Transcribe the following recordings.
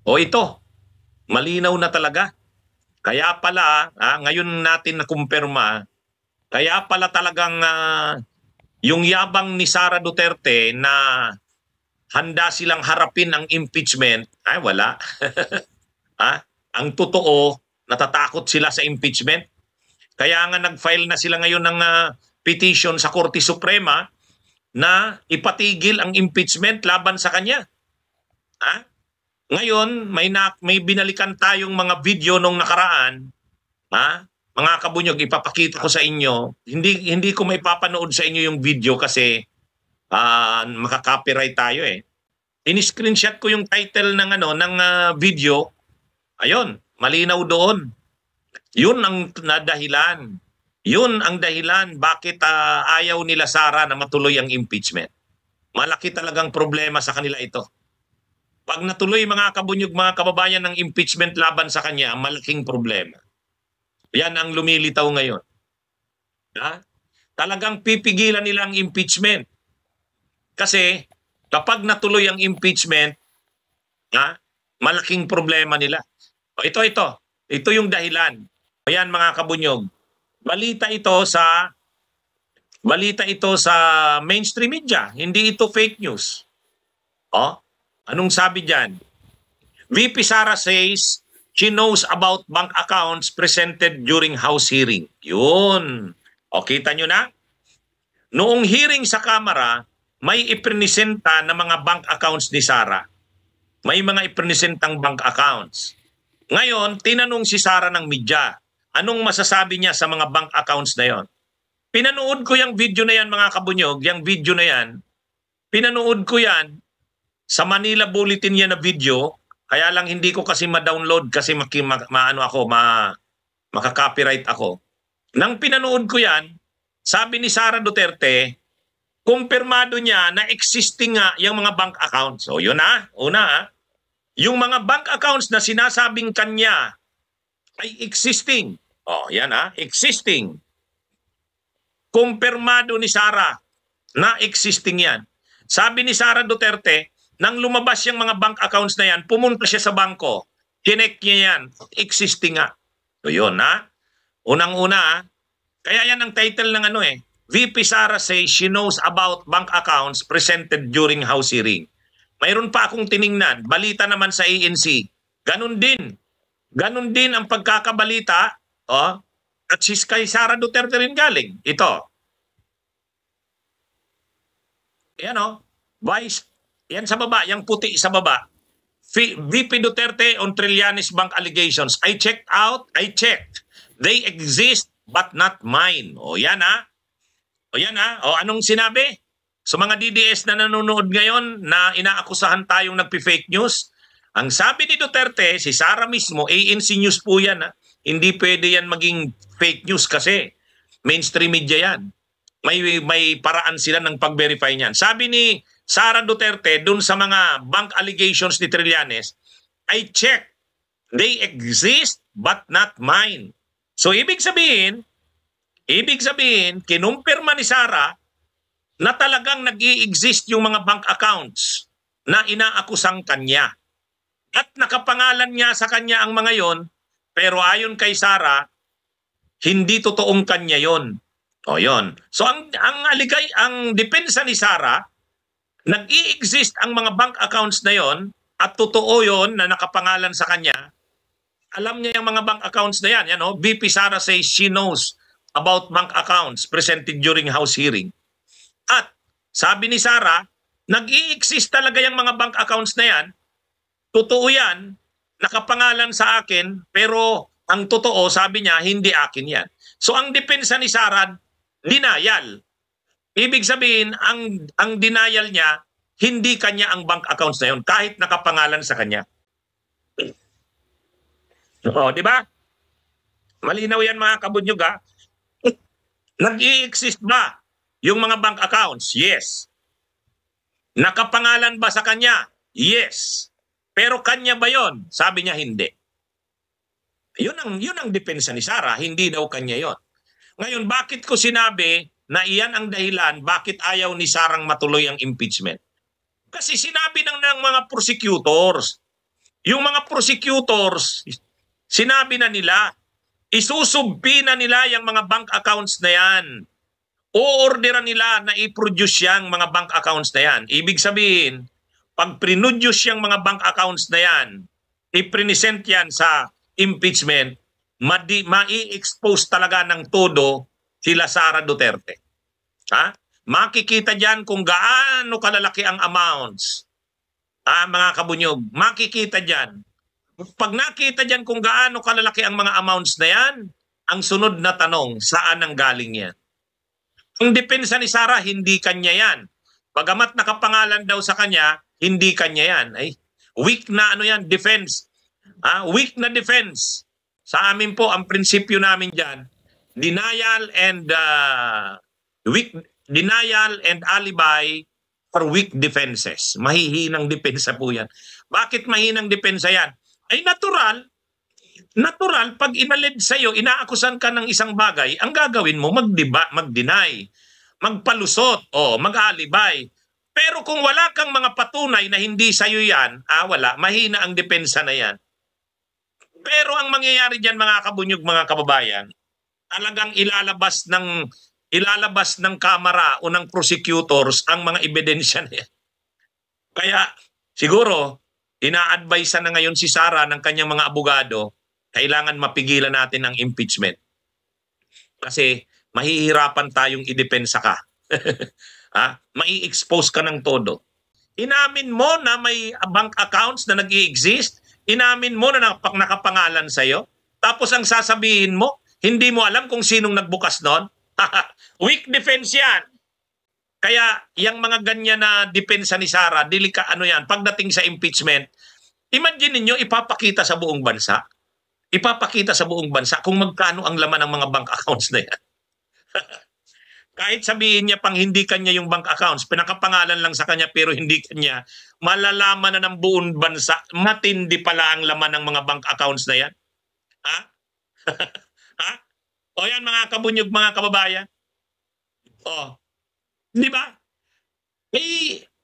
O ito, malinaw na talaga. Kaya pala, ngayon natin nakumpirma, kaya pala talagang yung yabang ni Sara Duterte na handa silang harapin ang impeachment, ay wala. Ang totoo, natatakot sila sa impeachment. Kaya nga nag-file na sila ngayon ng petition sa Korte Suprema na ipatigil ang impeachment laban sa kanya. Ngayon, may binalikan tayong mga video nung nakaraan, mga kabunyog, ipapakita ko sa inyo. Hindi ko maipapanood sa inyo yung video kasi makaka-copyright tayo eh. In-screenshot ko yung title ng video. Ayun, malinaw doon. Yun ang dahilan. Yun ang dahilan bakit ayaw nila Sara na matuloy ang impeachment. Malaki talagang problema sa kanila ito. Pag natuloy mga kabunyog, mga kababayan, ng impeachment laban sa kanya, malaking problema. Yan ang lumilitaw ngayon. Talagang pipigilan nila ang impeachment. Kasi kapag natuloy ang impeachment, malaking problema nila. Ito. Ito yung dahilan. Ayan mga kabunyog. Balita ito sa mainstream media. Hindi ito fake news. Anong sabi diyan? VP Sara says she knows about bank accounts presented during House hearing. Yun. Kita nyo na? Noong hearing sa Kamara, may ipresenta na mga bank accounts ni Sara. May mga ipresentang bank accounts. Ngayon, tinanong si Sara ng media, anong masasabi niya sa mga bank accounts na yon? Pinanood ko yung video na yan mga kabunyog, yung video na yan, pinanood ko yan sa Manila Bulletin yan na video, kaya lang hindi ko kasi ma-download kasi makaka-copyright ako. Nang pinanood ko yan, sabi ni Sara Duterte, kumpirmado niya na existing nga yung mga bank accounts. So yun una yung mga bank accounts na sinasabing kanya ay existing. Yan existing. Kumpirmado ni Sara na existing yan. Sabi ni Sara Duterte, nang lumabas yung mga bank accounts na yan, pumunta siya sa bangko, kinek niya yan, existing nga. So yun unang-una kaya yan ang title ng VP Sara says she knows about bank accounts presented during House hearing. Mayroon pa akong tiningnan, balita naman sa ANC. Ganun din ang pagkakabalita, at kay Sara Duterte rin galing. Ito. Vice, yan sa baba, yung puti sa baba. VP Duterte on Trillanes bank allegations. I checked. They exist but not mine. Yan anong sinabi? So mga DDS na nanonood ngayon na inaakusahan tayong nagpi-fake news, ang sabi ni Duterte, si Sara mismo, ANC News po yan. Hindi pwede yan maging fake news kasi mainstream media yan. May paraan sila ng pag-verify niyan. Sabi ni Sara Duterte dun sa mga bank allegations ni Trillanes, I checked. They exist but not mine. So ibig sabihin, kinumpirma ni Sara na talagang nag-i-exist yung mga bank accounts na inaakusang kanya. At nakapangalan niya sa kanya ang mga yon, pero ayon kay Sara, hindi totoong kanya yon. Yon. So ang depensa ni Sara, nag-i-exist ang mga bank accounts na yon at totoo yon na nakapangalan sa kanya. Alam niya yung mga bank accounts na yan. VP Sara says she knows about bank accounts presented during House hearing. At sabi ni Sara, nag-i-exist talaga yung mga bank accounts na yan. Totoo yan, nakapangalan sa akin, pero ang totoo, sabi niya, hindi akin yan. So ang depensa ni Sara, denial. Ibig sabihin, ang denial niya, hindi kanya ang bank accounts na yun, kahit nakapangalan sa kanya. Di ba? Malinaw yan mga kabunyog Nag-i-exist ba yung mga bank accounts? Yes. Nakapangalan ba sa kanya? Yes. Pero kanya ba yon? Sabi niya hindi. Yun ang depensa ni Sara, hindi daw kanya yon. Ngayon, bakit ko sinabi na iyan ang dahilan bakit ayaw ni Sarang matuloy ang impeachment? Kasi sinabi ng mga prosecutors, Yung mga prosecutors, sinabi na nila, isusubpi na nila yung mga bank accounts na yan. O-orderan nila na i-produce yung mga bank accounts na yan. Ibig sabihin, pag prinuduce yung mga bank accounts na yan, i-present yan sa impeachment, mai-expose talaga ng todo sila Sara Duterte. Ha? Makikita dyan kung gaano kalalaki ang amounts. Mga kabunyog, makikita dyan. Pag nakita dyan kung gaano kalalaki ang mga amounts na yan, ang sunod na tanong, saan ang galing yan? Ang depensa ni Sara, hindi kanya yan. Pagamat nakapangalan daw sa kanya, hindi kanya yan. Ay, weak na ano yan, defense. Weak na defense. Sa amin po, ang prinsipyo namin dyan, denial and alibi for weak defenses. Mahihinang depensa po yan. Bakit mahinang depensa yan? Ay natural, pag inalid sa'yo, inaakusan ka ng isang bagay, ang gagawin mo, mag-deny, magpalusot, mag-alibay. Pero kung wala kang mga patunay na hindi sa'yo yan, wala, mahina ang depensa na yan. Pero ang mangyayari dyan, mga kabunyog, mga kababayan, talagang ilalabas ng kamera o ng prosecutors ang mga ebidensya na yan. Kaya siguro, ina-advise na ngayon si Sara ng kanyang mga abogado, kailangan mapigilan natin ang impeachment. Kasi mahihirapan tayong idepensa ka. Mai-expose ka ng todo. Inamin mo na may bank accounts na nag-i-exist, inamin mo na nakapangalan sa'yo, tapos ang sasabihin mo, hindi mo alam kung sinong nagbukas noon. Weak defense yan. Kaya yung mga ganyan na depensa ni Sara, pagdating sa impeachment, imagine niyo ipapakita sa buong bansa. Ipapakita sa buong bansa kung magkano ang laman ng mga bank accounts na yan. Kahit sabihin niya pang hindi kanya yung bank accounts, pinakapangalan lang sa kanya pero hindi kanya, malalaman na ng buong bansa, matindi pala ang laman ng mga bank accounts na yan. O yan mga kabunyog, mga kababayan. Di ba?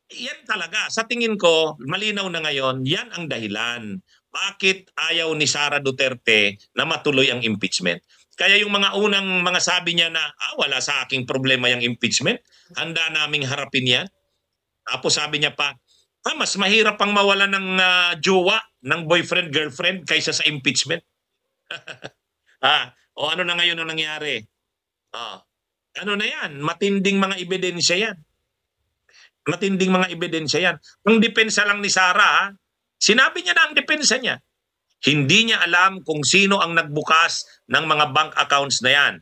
Yan talaga. Sa tingin ko, malinaw na ngayon, yan ang dahilan. Bakit ayaw ni Sara Duterte na matuloy ang impeachment? Kaya yung mga unang mga sabi niya na, wala sa aking problema yung impeachment, handa naming harapin yan. Tapos sabi niya pa, mas mahirap pang mawala ng jowa, ng boyfriend, girlfriend, kaysa sa impeachment. O ano na ngayon ang nangyari? Ano na yan? Matinding mga ebidensya yan. Matinding mga ebidensya yan. Ang depensa lang ni Sara, sinabi niya na ang depensa niya. Hindi niya alam kung sino ang nagbukas ng mga bank accounts na yan.